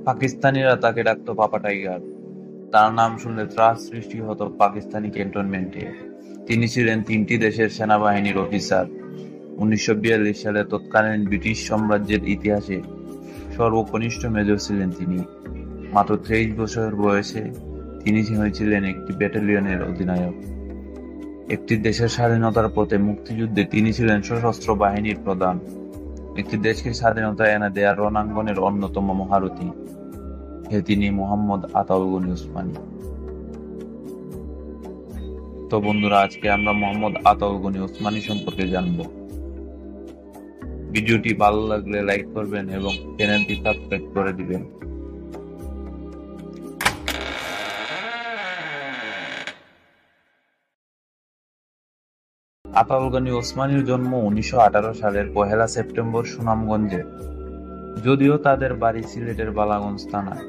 পাকিস্তানিরা তাকে ডাকত পাপা টাইগার। তার নাম শুনলে ত্রাস সৃষ্টি হতো পাকিস্তানি ক্যান্টনমেন্টে। তিনি ছিলেন তিনটি দেশের সেনাবাহিনীর অফিসার। 1942 সালে তৎকালীন ব্রিটিশ সাম্রাজ্যের ইতিহাসে সর্বকনিষ্ঠ মেজর ছিলেন তিনি। মাত্র 23 বছর বয়সে তিনি হয়েছিলেন একটি ব্যাটালিয়নের অধিনায়ক। একটি দেশের স্বাধীনতার পথে মুক্তিযুদ্ধে তিনি ছিলেন সশস্ত্র বাহিনীর প্রধান। একটি দেশকে স্বাধীনতা এনে দেয়ার রণাঙ্গনের অন্যতম মহারথী। তিনি মোহাম্মদ আতাউল গনি ওসমানী। তো বন্ধুরা, আজকে আমরা মোহাম্মদ আতাউল গনি ওসমানী সম্পর্কে জানব। ভিডিওটি ভালো লাগলে লাইক করবেন এবং চ্যানেলটি সাবস্ক্রাইব করে দিবেন। আতাউল গনি ওসমানীর জন্ম 1918 সালের 1 সেপ্টেম্বর সুনামগঞ্জে। যদিও তাদের বাড়ি সিলেটের বালাগঞ্জ থানায়,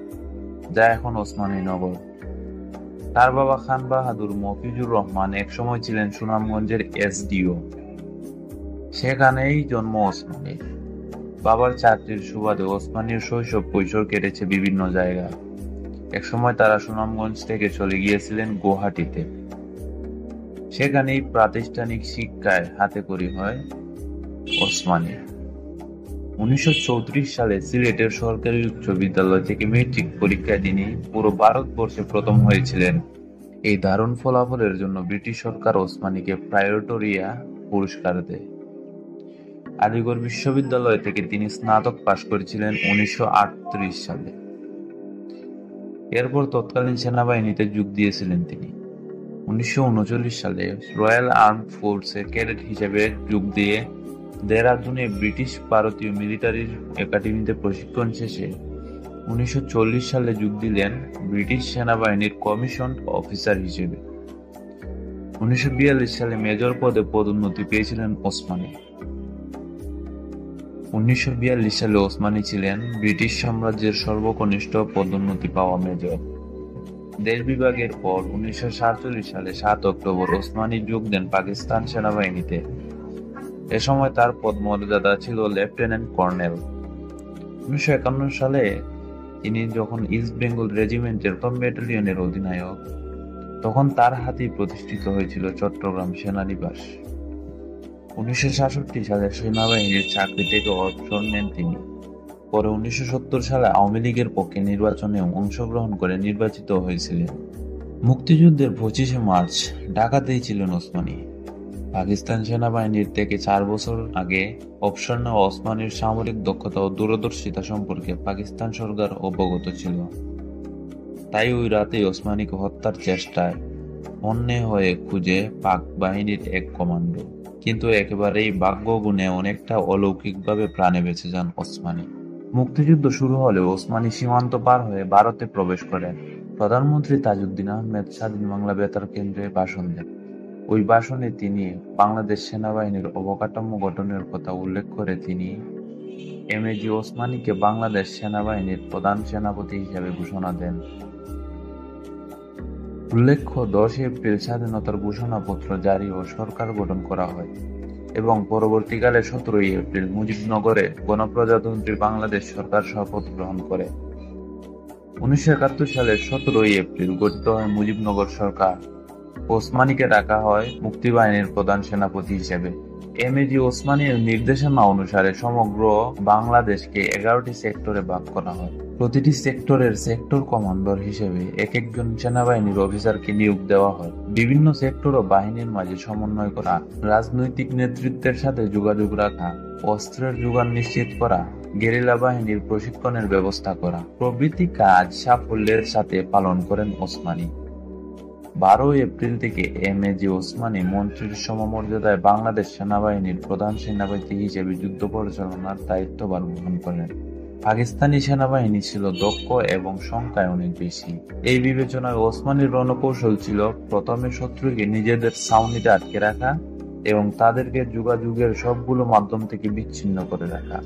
যা এখন ওসমানীনগর। তার বাবা খান বাহাদুর মফিজুর রহমান একসময় ছিলেন সুনামগঞ্জের এসডিও। সেখানেই জন্ম ওসমানীর। বাবার চাকরির সুবাদে ওসমানীর শৈশব কৈশোর কেটেছে বিভিন্ন জায়গায়। একসময় তারা সুনামগঞ্জ থেকে চলে গিয়েছিলেন গুয়াহাটিতে। সেখানেই প্রাতিষ্ঠানিক শিক্ষায় হাতেখড়ি হয় ওসমানী। 1934 সালে সিলেটের সরকারি উচ্চ বিদ্যালয় থেকে মেট্রিক পরীক্ষায় তিনি পুরো ভারতবর্ষে প্রথম হয়েছিলেন। এই দারুণ ফলাফলের জন্য ব্রিটিশ সরকার ওসমানীকে প্রায়োটোরিয়া পুরস্কার দেয়। আলিগড় বিশ্ববিদ্যালয় থেকে তিনি স্নাতক পাশ করেছিলেন 1938 সালে। এরপর তৎকালীন সেনাবাহিনীতে যোগ দিয়েছিলেন তিনি। 1939 সালে রয়্যাল আর্মড ফোর্সে ক্যাডেট হিসেবে যোগ দিয়ে দেহরাদুনে ব্রিটিশ ভারতীয় মিলিটারি একাডেমিতে প্রশিক্ষণ শেষে 1940 সালে যোগ দিলেন ব্রিটিশ সেনাবাহিনীর কমিশন অফিসার হিসেবে। 1942 সালে মেজর পদে পদোন্নতি পেয়েছিলেন ওসমানী। 1942 সালে ওসমানী ছিলেন ব্রিটিশ সাম্রাজ্যের সর্বকনিষ্ঠ পদোন্নতি পাওয়া মেজর। দেশ বিভাগের পর 1947 সালে 7 অক্টোবর ওসমানী যোগ দেন পাকিস্তান সেনাবাহিনীতে। এ সময় তার পদমর্যাদা ছিল লেফটেন্যান্ট কর্নেল। 1951 সালে তিনি যখন ইস্ট বেঙ্গল রেজিমেন্টের প্রথম ব্যাটালিয়নের অধিনায়ক, তখন তার হাতেই প্রতিষ্ঠিত হয়েছিল চট্টগ্রাম সেনানিবাস। 1966 সালে সেনাবাহিনীর চাকরি থেকে অবসর নেন তিনি। পরে 1970 সালে আওয়ামী লীগের পক্ষে নির্বাচনে অংশগ্রহণ করে নির্বাচিত হয়েছিলেন। মুক্তিযুদ্ধের 25 মার্চ ঢাকাতেই ছিলেন ওসমানী। পাকিস্তান সেনাবাহিনীর থেকে 4 বছর আগে অবসর নেওয়া ওসমানীর সামরিক দক্ষতা ও দূরদর্শিতা সম্পর্কে পাকিস্তান সরকার অবগত ছিল। তাই ওই রাতেই ওসমানীকে হত্যার চেষ্টায় হন্যে হয়ে খুঁজে পাক বাহিনীর এক কমান্ডো। কিন্তু একেবারেই ভাগ্যগুণে অনেকটা অলৌকিকভাবে প্রাণে বেঁচে যান ওসমানী। মুক্তিযুদ্ধ শুরু হলে ওসমানী সীমান্ত পার হয়ে ভারতে প্রবেশ করেন। প্রধানমন্ত্রী তাজউদ্দিন আহমেদ স্বাধীন বাংলা বেতার কেন্দ্রে ভাষণ দেন। ওই ভাষণে তিনি বাংলাদেশ সেনাবাহিনীর অবকাঠামো গঠনের কথা উল্লেখ করে তিনি এমএজি ওসমানীকে বাংলাদেশ সেনাবাহিনীর প্রধান সেনাপতি হিসেবে ঘোষণা দেন। উল্লেখ্য, 10 এপ্রিল স্বাধীনতার ঘোষণাপত্র জারি ও সরকার গঠন করা হয় এবং পরবর্তীকালে 17 এপ্রিল মুজিবনগরে গণপ্রজাতন্ত্রী বাংলাদেশ সরকার শপথ গ্রহণ করে। 1971 সালের 17 এপ্রিল গঠিত হয় মুজিবনগর সরকার। ওসমানীকে ডাকা হয় মুক্তিবাহিনীর প্রধান সেনাপতি হিসেবে। এমএজি ওসমানীর নির্দেশনা অনুসারে সমগ্র বাংলাদেশকে 11টি সেক্টরে ভাগ করা হয়। প্রতিটি সেক্টরের সেক্টর কমান্ডার হিসেবে এক একজন সেনাবাহিনীর অফিসারকে নিয়োগ দেওয়া হয়। বিভিন্ন সেক্টর ও বাহিনীর মাঝে সমন্বয় করা, রাজনৈতিক নেতৃত্বের সাথে যোগাযোগ রাখা, অস্ত্রের যোগান নিশ্চিত করা, গেরিলা বাহিনীর প্রশিক্ষণের ব্যবস্থা করা প্রভৃতি কাজ সাফল্যের সাথে পালন করেন ওসমানী। 12 এপ্রিল থেকে এমএজি ওসমানী মন্ত্রীর সমমর্যাদায় বাংলাদেশ সেনাবাহিনীর প্রধান সেনাপতি হিসেবে যুদ্ধ পরিচালনার দায়িত্বভার গ্রহণ করেন। পাকিস্তানি সেনাবাহিনী ছিল দক্ষ এবং সংখ্যায় অনেক বেশি। এই বিবেচনায় ওসমানীর রণকৌশল ছিল প্রথমে শত্রুকে নিজেদের ছাউনিতে আটকে রাখা এবং তাদেরকে যোগাযোগের সবগুলো মাধ্যম থেকে বিচ্ছিন্ন করে রাখা।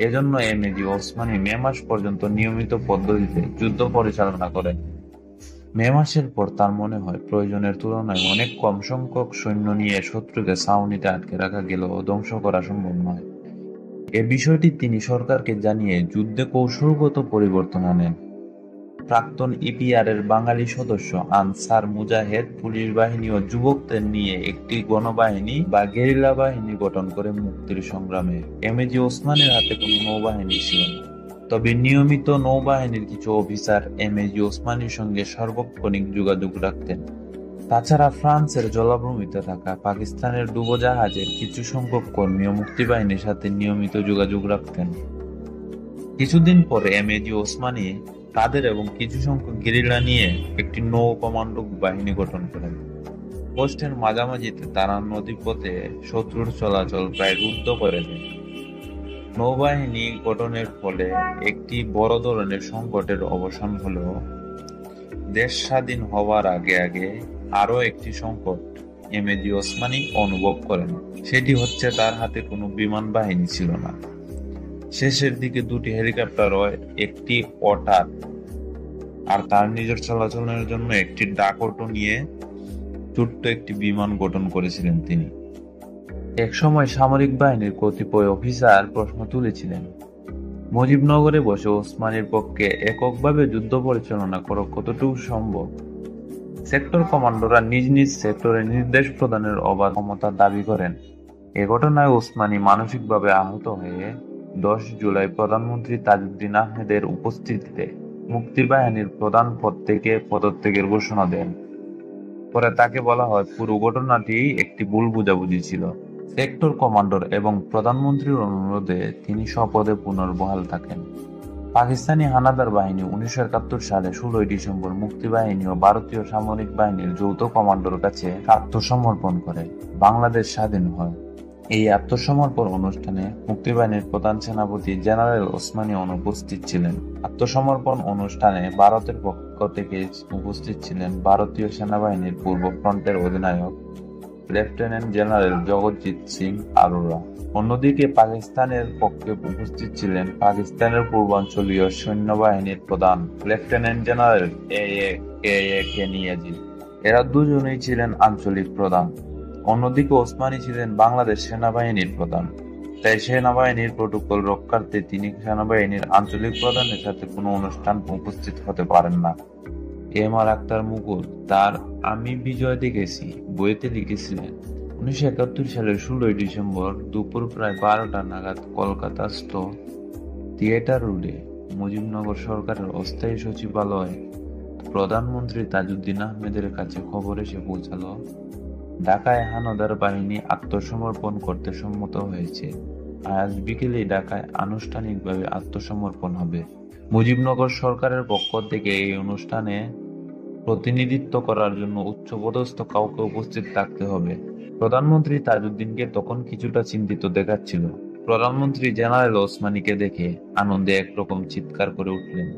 এজন্য এমএজি ওসমানী মে মাস পর্যন্ত নিয়মিত পদ্ধতিতে যুদ্ধ পরিচালনা করেন। মে মাসের পর তার মনে হয় প্রয়োজনের তুলনায় অনেক কম সংখ্যক সৈন্য নিয়ে শত্রুকে ছাউনিতে আটকে রাখা গেলেও ধ্বংস করা সম্ভব নয়। এ বিষয়টি তিনি সরকারকে জানিয়ে যুদ্ধে কৌশলগত পরিবর্তন আনেন। প্রাক্তন ইপিআর-এর বাঙালি সদস্য আনসার মুজাহেদ পুলিশ বাহিনী ও যুবকদের নিয়ে একটি গণবাহিনী বা গেরিলা বাহিনী গঠন করে মুক্তির সংগ্রামে। এমএজি ওসমানের হাতে কোনো নৌবাহিনী ছিল না, তবে নিয়মিত নৌবাহিনীর কিছু অফিসার এমএজি ওসমানীর সঙ্গে সার্বক্ষণিক যোগাযোগ রাখতেন। তাছাড়া ফ্রান্সের জলাভূমিতে থাকা পাকিস্তানের ডুবোজাহাজের কিছু সংখ্যক কর্মীও মুক্তিবাহিনীর সাথে নিয়মিত যোগাযোগ রাখতেন। কিছুদিন পরে এমএজি ওসমানী তাদের এবং কিছু সংখ্যক গেরিলা নিয়ে একটি নৌ কমান্ডো বাহিনী গঠন করেন। পোস্টের মাঝামাঝিতে তারা নদীপথে শত্রুর চলাচল প্রায় রুদ্ধ করে দেন। নৌবাহিনী গঠনের ফলে একটি বড় ধরনের সংকটের অবসান হলেও দেশ স্বাধীন হওয়ার আগে আগে আরও একটি সংকট এমএজি ওসমানী অনুভব করেন। সেটি হচ্ছে তার হাতে কোনো বিমান বাহিনী ছিল না। শেষের দিকে দুটি হেলিকপ্টার ও একটি ওটার আর তার নিজের চলাচলের জন্য একটি ডাক অটো নিয়ে ছোট্ট একটি বিমান গঠন করেছিলেন তিনি। একসময় সামরিক বাহিনীর কতিপয় অফিসার প্রশ্ন তুলেছিলেন, মুজিবনগরে বসে ওসমানীর পক্ষে এককভাবে যুদ্ধ পরিচালনা করা কতটুকু সম্ভব। সেক্টর কমান্ডাররা নিজ নিজ সেক্টরে নির্দেশ প্রদানের অবাধ ক্ষমতা দাবি করেন। এ ঘটনায় ওসমানী মানসিকভাবে আহত হয়ে 10 জুলাই প্রধানমন্ত্রী তাজউদ্দিন আহমেদের উপস্থিতিতে মুক্তিবাহিনীর প্রধান পদ থেকে পদত্যাগের ঘোষণা দেন। পরে তাকে বলা হয় পুরো ঘটনাটি একটি ভুল বোঝাবুঝি ছিল। সেক্টর কমান্ডার এবং প্রধানমন্ত্রীর অনুরোধে তিনি স্বপদে পুনর্বহাল থাকেন। পাকিস্তানি হানাদার বাহিনী 1971 সালে 16 ডিসেম্বর মুক্তিবাহিনী ও ভারতীয় সামরিক বাহিনীর যৌথ কমান্ডোর কাছে আত্মসমর্পণ করে বাংলাদেশ স্বাধীন হয়। এই আত্মসমর্পণ অনুষ্ঠানে মুক্তিবাহিনীর প্রধান সেনাপতি জেনারেল ওসমানী অনুপস্থিত ছিলেন। আত্মসমর্পণ অনুষ্ঠানে ভারতের পক্ষ থেকে উপস্থিত ছিলেন ভারতীয় সেনাবাহিনীর পূর্ব ফ্রন্টের অধিনায়ক লেফটেন্যান্ট জেনারেল জগৎজিৎ সিং আরোরা। অন্যদিকে পাকিস্তানের পক্ষে উপস্থিত ছিলেন পাকিস্তানের পূর্বাঞ্চলীয় সৈন্যবাহিনীর প্রধান লেফটেন্যান্ট জেনারেল কে নিয়াজি। এরা দুজনেই ছিলেন আঞ্চলিক প্রধান। অন্যদিকে ওসমানী ছিলেন বাংলাদেশ সেনাবাহিনীর প্রধান, তাই সেনাবাহিনীর প্রটোকল রক্ষার্থে তিনি সেনাবাহিনীর আঞ্চলিক প্রধানের সাথে কোনো অনুষ্ঠান উপস্থিত হতে পারেন না। এম.আর. আখতার মুকুল তার আমি বিজয় দেখেছি বইতে লিখেছিলেন, 1971 সালের 16 ডিসেম্বর দুপুর প্রায় 12টা নাগাদ কলকাতাস্থ থিয়েটার রোডে মুজিবনগর সরকারের অস্থায়ী সচিবালয়ে প্রধানমন্ত্রী তাজউদ্দিন আহমেদের কাছে খবর এসে পৌঁছালো, ঢাকায় হানাদার বাহিনী আত্মসমর্পণ করতে সম্মত হয়েছে। আজ বিকেলে ঢাকায় আনুষ্ঠানিকভাবে আত্মসমর্পণ হবে। মুজিবনগর সরকারের পক্ষ থেকে এই অনুষ্ঠানে প্রতিনিধিত্ব করার জন্য উচ্চপদস্থ কাউকে উপস্থিত থাকতে হবে। প্রধানমন্ত্রী তাজউদ্দিনকে তখন কিছুটা চিন্তিত দেখাচ্ছিল। প্রধানমন্ত্রী জেনারেল ওসমানীকে দেখে আনন্দে একরকম চিৎকার করে উঠলেন,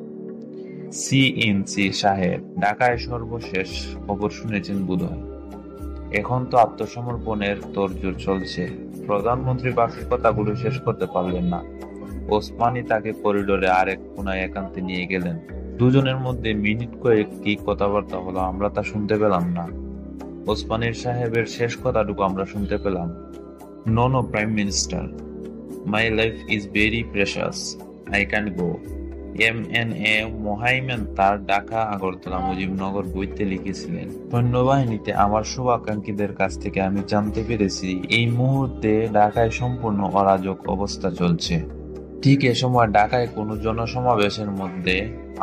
সিএনসি সাহেব, ঢাকায় সর্বশেষ খবর শুনেছেন বোধহয়। এখন তো আত্মসমর্পণের তোড়জোড় চলছে। প্রধানমন্ত্রী বাকি কথাগুলো শেষ করতে পারলেন না। ওসমানী তাকে করিডোরে আরেক কোনায় একান্তে নিয়ে গেলেন। দুজনের মধ্যে মিনিট কয়েক কি কথাবার্তা হলো আমরা তা শুনতে পেলাম না। ওসমানীর সাহেবের শেষ কথাটুকু আমরা শুনতে পেলাম, no prime minister, my life is very precious, I can go. MNA. Mohaimen তার ঢাকা আগরতলা মুজিবনগর বইতে লিখেছিলেন, সৈন্যবাহিনীতে আমার শুভাকাঙ্ক্ষীদের কাছ থেকে আমি জানতে পেরেছি এই মুহূর্তে ঢাকায় সম্পূর্ণ অরাজক অবস্থা চলছে। ঠিক এ সময় ঢাকায় কোনো জনসমাবেশের মধ্যে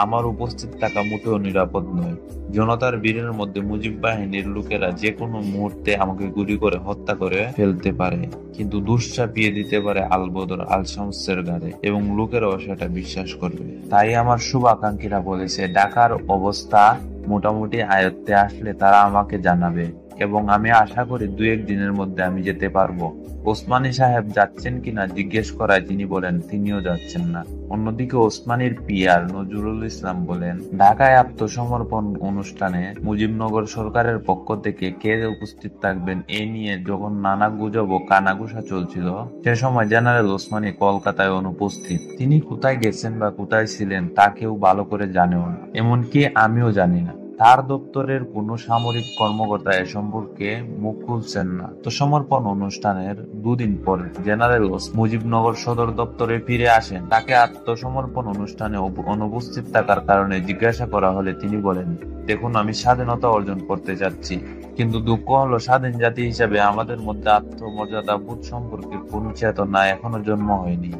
আমার উপস্থিত থাকা মোটেও নিরাপদ নয়। জনতার ভিড়ের মধ্যে মুজিব বাহিনীর লোকেরা যে কোনো মুহূর্তে আমাকে গুলি করে হত্যা করে ফেলতে পারে, কিন্তু দোষ চাপিয়ে দিতে পারে আলবদর আল শামসের ঘাড়ে এবং লোকেরাও সেটা বিশ্বাস করবে। তাই আমার শুভাকাঙ্ক্ষীরা বলেছে ঢাকার অবস্থা মোটামুটি আয়ত্তে আসলে তারা আমাকে জানাবে এবং আমি আশা করি 2-1 দিনের মধ্যে আমি যেতে পারবো। ওসমানী সাহেব যাচ্ছেন কিনা জিজ্ঞেস করায় তিনি বলেন তিনিও যাচ্ছেন না। অন্যদিকে ওসমানীর পিআর নজরুল ইসলাম বলেন, ঢাকায় আত্মসমর্পণ অনুষ্ঠানে মুজিবনগর সরকারের পক্ষ থেকে কে উপস্থিত থাকবেন এ নিয়ে যখন নানা গুজব ও কানাঘুষা চলছিল, সে সময় জেনারেল ওসমানী কলকাতায় অনুপস্থিত। তিনি কোথায় গেছেন বা কোথায় ছিলেন তা কেউ ভালো করে জানেও না, এমনকি আমিও জানি না। তার দপ্তরের কোনো সামরিক কর্মকর্তা এ সম্পর্কে মুখ খুলছেন না। আত্মসমর্পণ অনুষ্ঠানের দুদিন পর জেনারেল মুজিবনগর সদর দপ্তরে ফিরে আসেন। তাকে আত্মসমর্পণ অনুষ্ঠানে অনুপস্থিত থাকার কারণে জিজ্ঞাসা করা হলে তিনি বলেন, দেখুন, আমি স্বাধীনতা অর্জন করতে যাচ্ছি, কিন্তু দুঃখ হলো স্বাধীন জাতি হিসেবে আমাদের মধ্যে আত্মমর্যাদা বোধ সম্পর্কে কোনো চেতনা এখনো জন্ম হয়নি।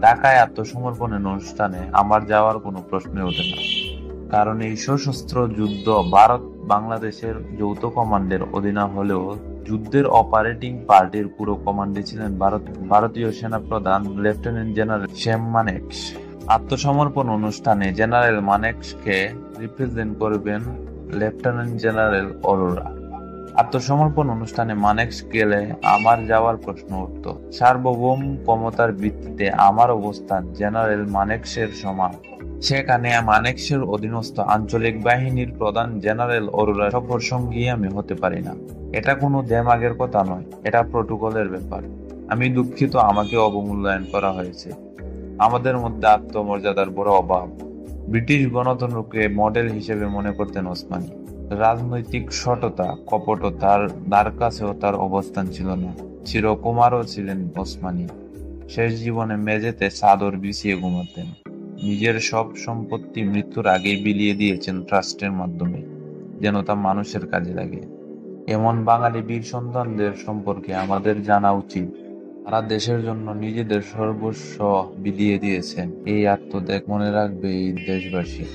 ঢাকায় আত্মসমর্পণের অনুষ্ঠানে আমার যাওয়ার কোনো প্রশ্নই ওঠে না, কারণ এই সশস্ত্র যুদ্ধ ভারত বাংলাদেশের যৌথ কমান্ডের অধীনে হলেও যুদ্ধের অপারেটিং পার্টির পুরো কমান্ডে ছিলেন ভারতীয় সেনাপ্রধান লেফটেন্যান্ট জেনারেল শ্যাম মানেকশ। আত্মসমর্পণ অনুষ্ঠানে জেনারেল মানেকশকে রিপ্রেজেন্ট করবেন লেফটেন্যান্ট জেনারেল অরোরা। আত্মসমর্পণ অনুষ্ঠানে মানেকশ গেলে আমার যাওয়ার প্রশ্ন উঠত। সার্বভৌম ক্ষমতার ভিত্তিতে আমার অবস্থান জেনারেল মানেকশের সমান। সেখানে মানেকশের অধীনস্থ আঞ্চলিক বাহিনীর প্রধান জেনারেল অরোরা সফর সঙ্গী আমি হতে পারি না। এটা কোনো দেমাগের কথা নয়, এটা প্রোটোকলের ব্যাপার। আমি দুঃখিত আমাকে অবমূল্যায়ন করা হয়েছে। আমাদের মধ্যে আত্মমর্যাদার বড় অভাব। ব্রিটিশ গণতন্ত্রকে মডেল হিসেবে মনে করতেন ওসমানী। রাজনৈতিক সততা, কপটতার দ্বার কাছেও তার অবস্থান ছিল না। চিরকুমারও ছিলেন ওসমানী। শেষ জীবনে মেঝেতে চাদর বিছিয়ে ঘুমাতেন। নিজের সব সম্পত্তি মৃত্যুর আগেই বিলিয়ে দিয়েছেন ট্রাস্টের মাধ্যমে, যেন তা মানুষের কাজে লাগে। এমন বাঙালি বীর সন্তানদের সম্পর্কে আমাদের জানা উচিত। তারা দেশের জন্য নিজেদের সর্বস্ব বিলিয়ে দিয়েছেন। এই আত্মত্যাগ মনে রাখবে এই দেশবাসী।